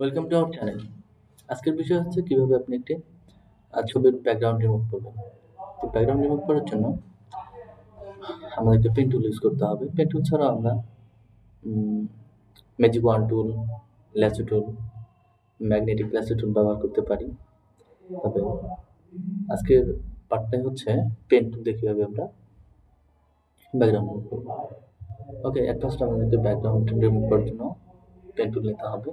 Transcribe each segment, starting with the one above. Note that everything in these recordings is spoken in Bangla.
Welcome to our channel. আজকের বিষয় হচ্ছে কিভাবে আপনি একটি ছবির ব্যাকগ্রাউন্ড রিমুভ করবেন। তো ব্যাকগ্রাউন্ড রিমুভ করার জন্য আমাদেরকে পেন টুল ইউজ করতে হবে। পেন টুল ছাড়াও আমরা magic wand tool, lasso tool, magnetic lasso tool ব্যবহার করতে পারি। তবে আজকের পার্টটাই হচ্ছে পেন টুল দিয়ে কীভাবে আমরা ব্যাকগ্রাউন্ড রিমুভ করবো। ওকে, এট ফার্স্ট আমাদেরকে ব্যাকগ্রাউন্ড রিমুভ করার জন্য পেন টুল নিতে হবে।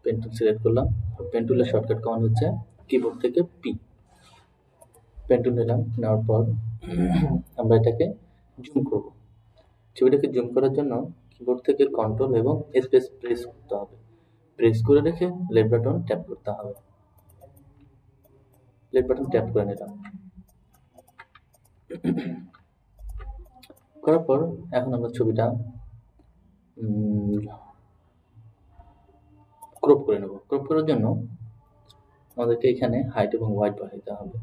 পেন টুল সিলেক্ট করলাম। পেন টুলের শর্টকাট কমান্ড হচ্ছে কিবোর্ড থেকে পি। পেন টুল নিলাম, নেওয়ার পর আমরা এটাকে জুম করব। ছবিটাকে জুম করার জন্য কিবোর্ড থেকে কন্ট্রোল এবং স্পেস প্রেস করতে হবে। প্রেস করে রেখে লেফট বাটন ট্যাপ করতে হবে। লেফট বাটন ট্যাপ করে নিলাম। করার পর এখন আমরা ছবিটা ক্রপ করে নেব। ক্রপ করার জন্য আমাদেরকে এখানে হাইট এবং ওয়াইড বাড়াইতে হবে।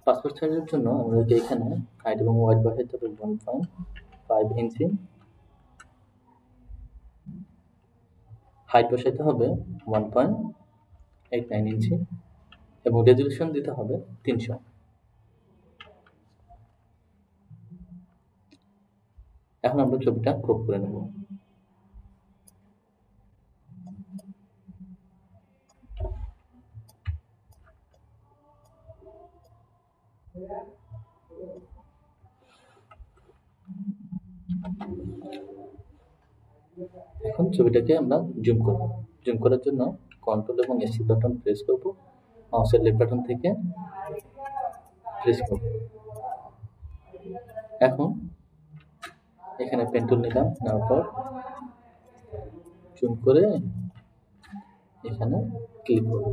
পাসপোর্ট সাইজের জন্য আমাদেরকে এখানে হাইট এবং ওয়াইড বাড়াইতে হবে 1.5 ইঞ্চি। হাইট বসাইতে হবে 1.89 ইঞ্চি এবং রেজুলেশন দিতে হবে 300। এখন আমরা ছবিটা ক্রপ করে নেব। এখন ছবিটাকে আমরা জুম করব। জুম করার জন্য কন্ট্রোল এবং এসি বাটন প্রেস করব। মাউসের লেফট বাটন থেকে প্রেস করব। এখন এখানে পেন টুল নিলাম, নেওয়ার পর জুম করে এখানে ক্লিক করব।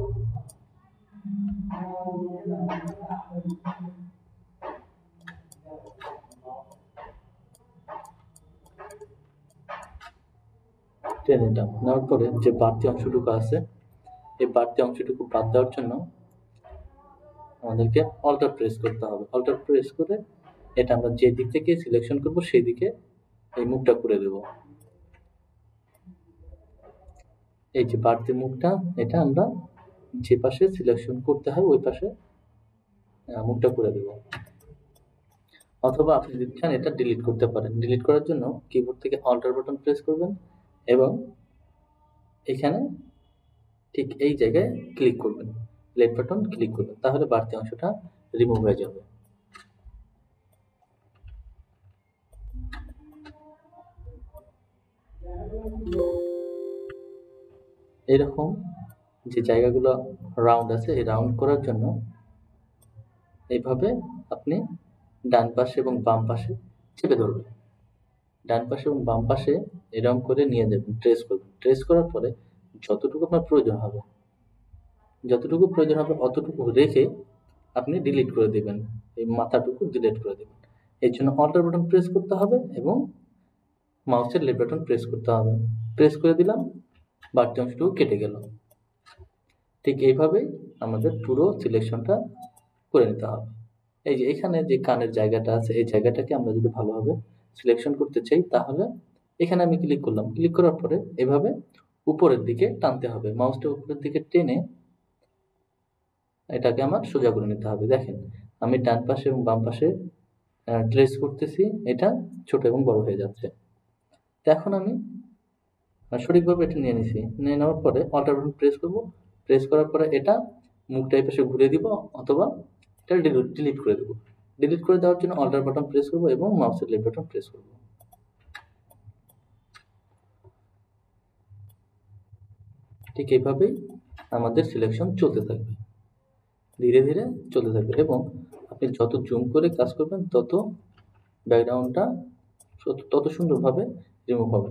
টেনে নিলাম, নেওয়ার পরে যে বাড়তি অংশটুকু আছে এই বাড়তি অংশটুকু বাদ দেওয়ার জন্য আমাদেরকে অল্টার প্রেস করতে হবে। অল্টার প্রেস করে এটা আমরা যে দিক থেকে সিলেকশন করব সেই দিকে এই মুখটা করে দেব। এই যে বাড়তি মুখটা, এটা আমরা যে পাশে সিলেকশন করতে হয় ওই পাশে মুখটা করে দেব। অথবা আপনি যদি চান এটা ডিলিট করতে পারেন। ডিলিট করার জন্য কিবোর্ড থেকে অল্টার বাটন প্রেস করবেন এবং এখানে ঠিক এই জায়গায় ক্লিক করবেন, লেফট বাটন ক্লিক করবেন, তাহলে বাড়তি অংশটা রিমুভ হয়ে যাবে। এরকম যে জায়গাগুলো রাউন্ড আছে এই রাউন্ড করার জন্য এইভাবে আপনি ডান পাশে এবং বাম পাশে চেপে ধরবেন। ডান পাশে এবং বাম পাশে এরকম করে নিয়ে যাবেন, ট্রেস করবেন। ট্রেস করার পরে যতটুকু আপনার প্রয়োজন হবে অতটুকু রেখে আপনি ডিলিট করে দেবেন। এই মাথাটুকু ডিলিট করে দেবেন। এর জন্য অল্টার বাটন প্রেস করতে হবে এবং মাউসের লেফট বাটন প্রেস করতে হবে। প্রেস করে দিলাম, বাড়তি অংশটুকু কেটে গেল। ঠিক এইভাবেই আমাদের পুরো সিলেকশনটা করে নিতে হবে। এই যে এখানে যে কানের জায়গাটা আছে এই জায়গাটাকে আমরা যদি ভালোভাবে সিলেকশন করতে চাই তাহলে এখানে আমি ক্লিক করলাম। ক্লিক করার পরে এভাবে উপরের দিকে টানতে হবে। মাউসটা উপরের দিকে টেনে এটাকে আমার সোজা করে নিতে হবে। দেখেন আমি ডান পাশে এবং বাম পাশে ট্রেস করতেছি, এটা ছোট এবং বড় হয়ে যাচ্ছে। তো এখন আমি সঠিকভাবে এটা নিয়ে নিছি। নিয়ে নেওয়ার পরে অল্টার বাটন প্রেস করব। প্রেস করার পরে এটা মুখটা এই পাশে ঘুরে দিব অথবা এটা ডিলিট করে দেবো। ডিলিট করে দেওয়ার জন্য অল্টার বাটন প্রেস করব এবং মাউসের লেফট বাটন প্রেস করব। ঠিক এইভাবেই আমাদের সিলেকশন চলতে থাকবে, ধীরে ধীরে চলতে থাকবে এবং আপনি যত জুম করে কাজ করবেন তত ব্যাকগ্রাউন্ডটা তত সুন্দরভাবে রিমুভ হবে।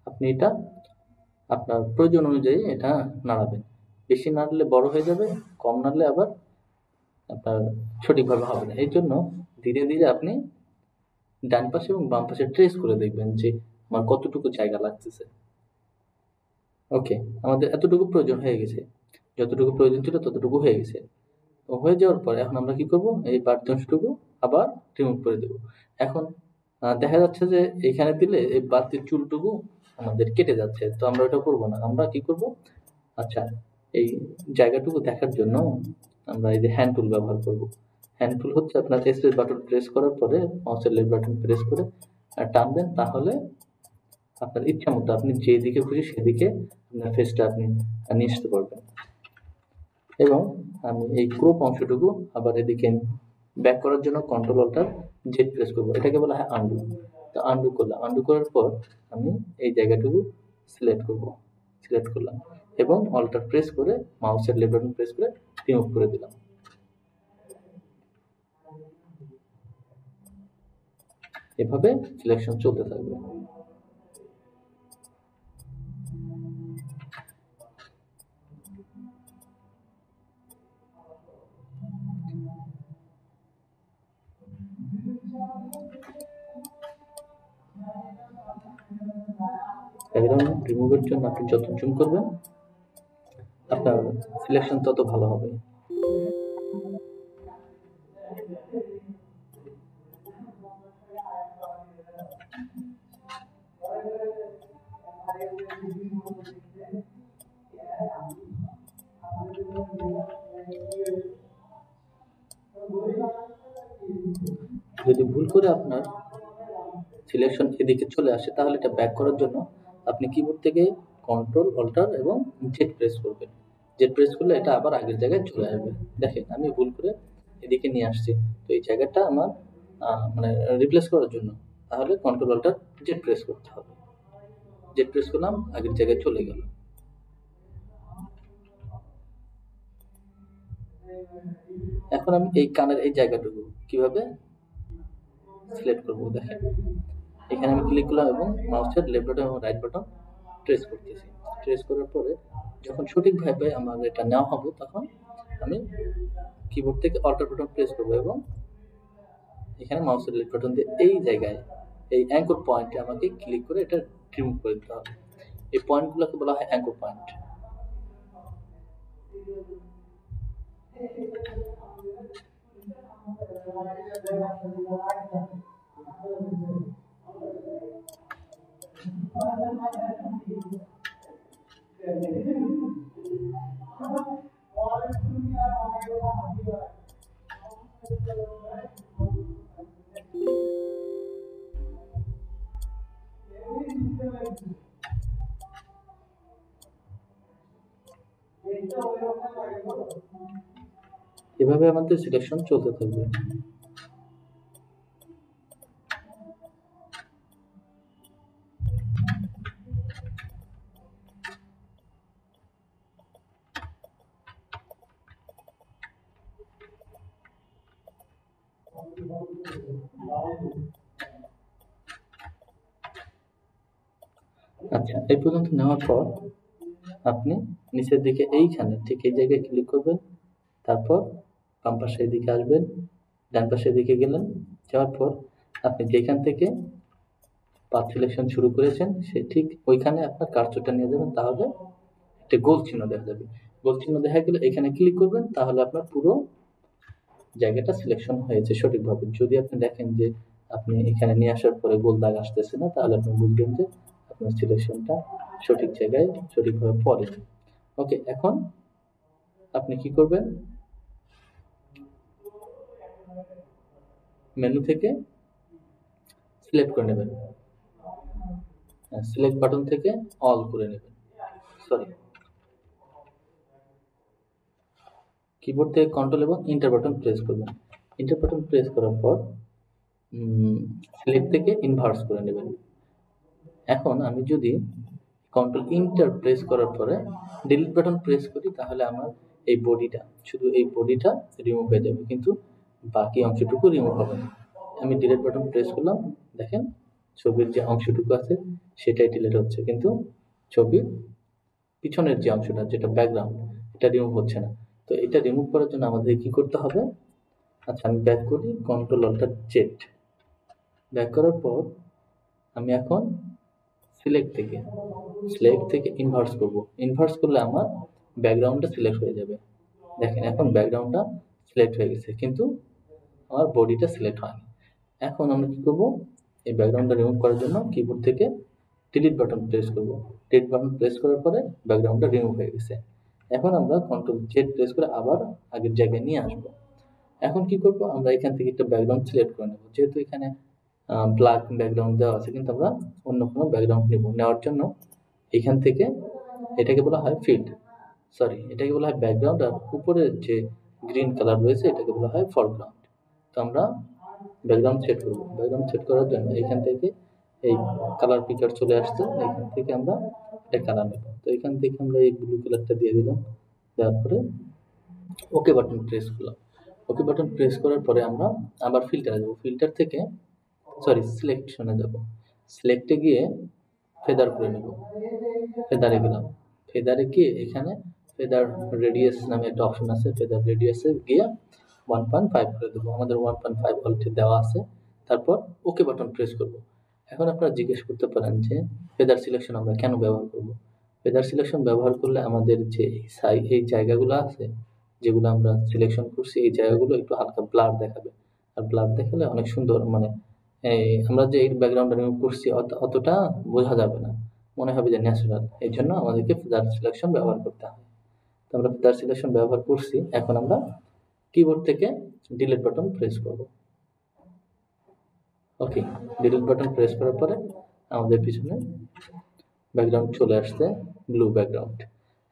আপনি এটা আপনার প্রয়োজন অনুযায়ী এটা নাড়াবেন। বেশি নাড়লে বড় হয়ে যাবে, কম নাড়লে আবার আপনার সঠিকভাবে হবে না। এই জন্য ধীরে ধীরে আপনি ডান পাশে এবং বাম পাশে ট্রেস করে দেখবেন যে আমার কতটুকু জায়গা লাগতেছে। ওকে, আমাদের এতটুকু প্রয়োজন হয়ে গেছে, যতটুকু প্রয়োজন ছিল ততটুকু হয়ে গেছে। তো হয়ে যাওয়ার পরে এখন আমরা কি করব, এই বাড়তি অংশটুকু আবার রিমুভ করে দেব। এখন দেখা যাচ্ছে যে এখানে দিলে এই বাড়তি চুলটুকু আমাদের কেটে যাচ্ছে, তো আমরা ওটা করব না। আমরা কি করব, আচ্ছা, এই জায়গাটুকু দেখার জন্য আমরা এই যে হ্যান্ড টুল ব্যবহার করব। হ্যান্ড টুল হচ্ছে আপনার স্পেস বাটন প্রেস করার পরে মাউসের লেফট বাটন প্রেস করে টানবেন, তাহলে আপনার ইচ্ছা মতো আপনি যেদিকে খুশি সেদিকে আপনার ফেসটা আপনি নিয়ে আসতে পারবেন। এবং আমি এই ক্রপ অংশটুকু আবার এদিকে ব্যাক করার জন্য কন্ট্রোল অল্টার জেড প্রেস করবো, এটাকে বলা হয় আন্ডু। তো আন্ডু করলাম, আন্ডু করার পর আমি এই জায়গাটুকু সিলেক্ট করব, সিলেক্ট করলাম এবং অল্টার প্রেস করে মাউসের লেফট বাটন প্রেস করে রিমুভ করে দিলাম। এভাবে সিলেকশন চলতে থাকবে। ব্যাকগ্রাউন্ড রিমুভের জন্য আপনি যত জুম করবেন আপনার সিলেকশন তত ভালো হবে। যদি ভুল করে আপনার সিলেকশন এদিকে চলে আসে তাহলে এটা ব্যাক করার জন্য আপনি কিবোর্ড থেকে কন্ট্রোল অল্টার এবং জেড প্রেস করবেন। জেড প্রেস করলে এটা আবার আগের জায়গায় চলে আসবে। দেখেন আমি ভুল করে এদিকে নিয়ে আসছি, তো এই জায়গাটা আমার মানে রিপ্লেস করার জন্য তাহলে কন্ট্রোল অল্টার জেড প্রেস করতে হবে। জেড প্রেস করলাম, আগের জায়গায় চলে গেল। এখন আমি এই কানের এই জায়গাটুকু কিভাবে সিলেক্ট করবো, দেখেন এখানে আমি ক্লিক করলাম এবং মাউসের লেফট বাটন এবং রাইট বাটন ট্রেস করতেছি। ট্রেস করার পরে যখন সঠিকভাবে আমার এটা নেওয়া হবে তখন আমি কিবোর্ড থেকে অল্টার বাটন প্রেস করবো এবং এখানে মাউসের লেফট বাটন দিয়ে এই জায়গায় এই অ্যাঙ্কর পয়েন্টে আমাকে ক্লিক করে এটা রিমুভ করে দিতে হবে। এই পয়েন্টগুলোকে বলা হয় অ্যাঙ্কর পয়েন্ট। এভাবে আমাদের সিলেকশন চলতে থাকবে। আচ্ছা, এই পর্যন্ত নেওয়ার পর আপনি নিচের দিকে এইখানে ঠিক এই জায়গায় ক্লিক করবেন, তারপর বাম পাশের দিকে আসবেন, ডান পাশের দিকে গেলেন, যাওয়ার পর আপনি যেখান থেকে পাথ সিলেকশন শুরু করেছেন সে ঠিক ওইখানে আপনার কার্সরটা নিয়ে যাবেন, তাহলে একটা গোল চিহ্ন দেখা যাবে। গোল চিহ্ন দেখা গেলে এখানে ক্লিক করবেন, তাহলে আপনার পুরো জায়গাটা সিলেকশন হয়েছে সঠিকভাবে। যদি আপনি দেখেন যে আপনি এখানে নিয়ে আসার পরে গোল দাগ আসতেছে না, তাহলে আপনি বুঝবেন যে আপনার সিলেকশনটা সঠিক জায়গায় সঠিকভাবে পড়ে। ওকে, এখন আপনি কি করবেন, মেনু থেকে সিলেক্ট করে নেবেন, সিলেক্ট বাটন থেকে অল করে নেবেন, সরি কিবোর্ড থেকে কন্ট্রোল এবং ইন্টার বাটন প্রেস করবেন। ইন্টার বাটন প্রেস করার পর সিলেক্ট থেকে ইনভার্স করে নেবেন। এখন আমি যদি কন্ট্রোল ইন্টার প্রেস করার পরে ডিলিট বাটন প্রেস করি তাহলে আমার এই বডিটা, শুধু এই বডিটা রিমুভ হয়ে যাবে, কিন্তু বাকি অংশটুকু রিমুভ হবে না। আমি ডিলিট বাটন প্রেস করলাম, দেখেন ছবির যে অংশটুকু আছে সেটাই ডিলিট হচ্ছে, কিন্তু ছবির পিছনের যে অংশটা যেটা ব্যাকগ্রাউন্ড এটা রিমুভ হচ্ছে না। তো এটা রিমুভ করার জন্য আমাদের কি করতে হবে, আচ্ছা আমি ব্যাক করি, কন্ট্রোল অল্টার জেড। ব্যাক করার পর আমি এখন সিলেক্ট থেকে ইনভার্স করব। ইনভার্স করলে আমার ব্যাকগ্রাউন্ডটা সিলেক্ট হয়ে যাবে। দেখেন এখন ব্যাকগ্রাউন্ডটা সিলেক্ট হয়ে গেছে, কিন্তু আমার বডিটা সিলেক্ট হয়নি। এখন আমরা কি করব, এই ব্যাকগ্রাউন্ডটা রিমুভ করার জন্য কিবোর্ড থেকে ডিলিট বাটন প্রেস করব। ডিলিট বাটন প্রেস করার পরে ব্যাকগ্রাউন্ডটা রিমুভ হয়ে গেছে। এখন আমরা কন্ট্রোল জেড প্রেস করে আবার আগের জায়গায় নিয়ে আসবো। এখন কি করব, আমরা এখান থেকে একটা ব্যাকগ্রাউন্ড সিলেক্ট করে নেব। যেহেতু এখানে ব্ল্যাক ব্যাকগ্রাউন্ড দেওয়া আছে, কিন্তু আমরা অন্য কোনো ব্যাকগ্রাউন্ড নেওয়ার জন্য এখান থেকে এটাকে বলা হয় এটাকে বলা হয় ব্যাকগ্রাউন্ড, আর উপরে যে গ্রিন কালার রয়েছে এটাকে বলা হয় ফরগ্রাউন্ড। তো আমরা ব্যাকগ্রাউন্ড সেট করব। ব্যাকগ্রাউন্ড সেট করার জন্য এখান থেকে এই কালার পিকার চলে আসছে, এখান থেকে আমরা একটা কালার নেব। তো এখান থেকে আমরা এই ব্লু কালারটা দিয়ে দিলাম। দেওয়ার পরে ওকে বাটন প্রেস করলাম। ওকে বাটন প্রেস করার পরে আমরা আবার ফিল্টারে যাব। ফিল্টার থেকে সিলেকশনে যাব। সিলেক্টে গিয়ে ফেদার করে নেব। ফেদারে গেলাম। ফেদারে গিয়ে এখানে ফেদার রেডিয়াস নামে একটা অপশন আছে। ফেদার রেডিয়াসে গিয়ে 1.5 করে দেবো। আমাদের 1.5 অলরেডি দেওয়া আছে। তারপর ওকে বাটন প্রেস করব। এখন আপনারা জিজ্ঞেস করতে পারেন যে ফেদার সিলেকশন আমরা কেন ব্যবহার করব। ফেদার সিলেকশন ব্যবহার করলে আমাদের যে এই জায়গাগুলো আছে, যেগুলো আমরা সিলেকশন করছি, এই জায়গাগুলো একটু হালকা ব্লার দেখাবে। আর ব্লার দেখালে অনেক সুন্দর, মানে আমরা যে এই ব্যাকগ্রাউন্ডটা রিমুভ করছি অতটা বোঝা যাবে না, মনে হবে যে ন্যাচারাল। এই জন্য আমাদেরকে ফেদার সিলেকশন ব্যবহার করতে হবে। তো আমরা ফেদার সিলেকশন ব্যবহার করছি। এখন আমরা কিবোর্ড থেকে ডিলিট বাটন প্রেস করব। ওকে, ডিলিট বাটন প্রেস করার পরে আমাদের পিছনে ব্যাকগ্রাউন্ড চলে আসছে, ব্লু ব্যাকগ্রাউন্ড।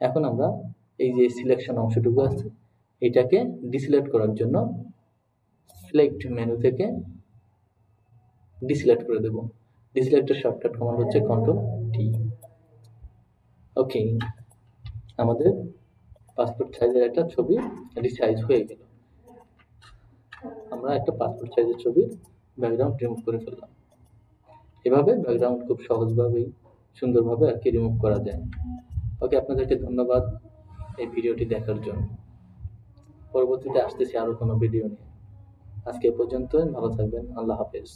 এখন আমরা এই যে সিলেকশন অংশটুকু আছে এটাকে ডিসিলেক্ট করার জন্য সিলেক্ট মেনু থেকে ডিসিলেক্ট করে দেব। ডিসিলেক্টের শর্টকাট কমান্ড হচ্ছে কন্ট্রোল টি। ওকে, আমাদের পাসপোর্ট সাইজের একটা ছবি রিসাইজ হয়ে গেল। আমরা একটা পাসপোর্ট সাইজের ছবির ব্যাকগ্রাউন্ড রিমুভ করে ফেললাম। এভাবে ব্যাকগ্রাউন্ড খুব সহজভাবেই সুন্দরভাবে আর কি রিমুভ করা যায়। ওকে, আপনাদেরকে ধন্যবাদ এই ভিডিওটি দেখার জন্য। পরবর্তীতে আসতেছি আরো কোনো ভিডিও নিয়ে। আজকে এ পর্যন্তই, ভালো থাকবেন। আল্লাহ হাফেজ।